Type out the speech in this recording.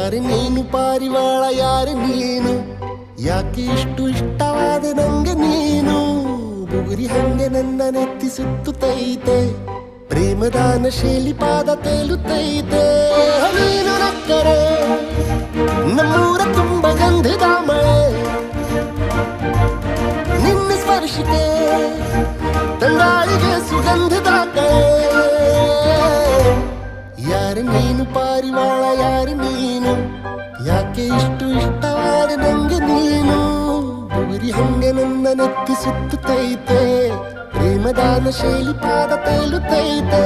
ಯಾರೆ ನೀನು ಪಾರಿವಾಳ ಯಾರೆ ನೀನು ಯಾಕೆ ಇಷ್ಟು ಇಷ್ಟವಾದ ನಂಗೆ ನೀನು ಬುಗುರಿ ಹಂಗೆ ನನ್ನ ನೆತ್ತಿ ಸುತ್ತುತ್ತೈತೆ ಪ್ರೇಮದಾನ ಶೈಲಿ ಪಾದ ತೇಲುತ್ತೈತೆ ನೀನು ನಕ್ಕರೆ ನಮ್ಮೂರ ತುಂಬ ಗಂಧದ ಮಳೆ ನಿನ್ನ ಸ್ಪರ್ಶಿಕೆ ತಂಗಾಳಿಗೆ ಸುಗಂಧದ ಕಳೆ ಯಾರೆ ನೀನು ಪಾರಿವಾಳ ಯಾರೆ ನೀನು ಯಾಕೆ ಇಷ್ಟು ಇಷ್ಟವಾದ ನಂಗೆ ನೀನು ಬುಗುರಿ ಹಂಗೆ ನನ್ನ ನೆತ್ತಿ ಸುತ್ತುತ್ತೈತೆ ಪ್ರೇಮದಾನ ಶೈಲಿ ಪಾದ ತೇಲುತ್ತೈತೆ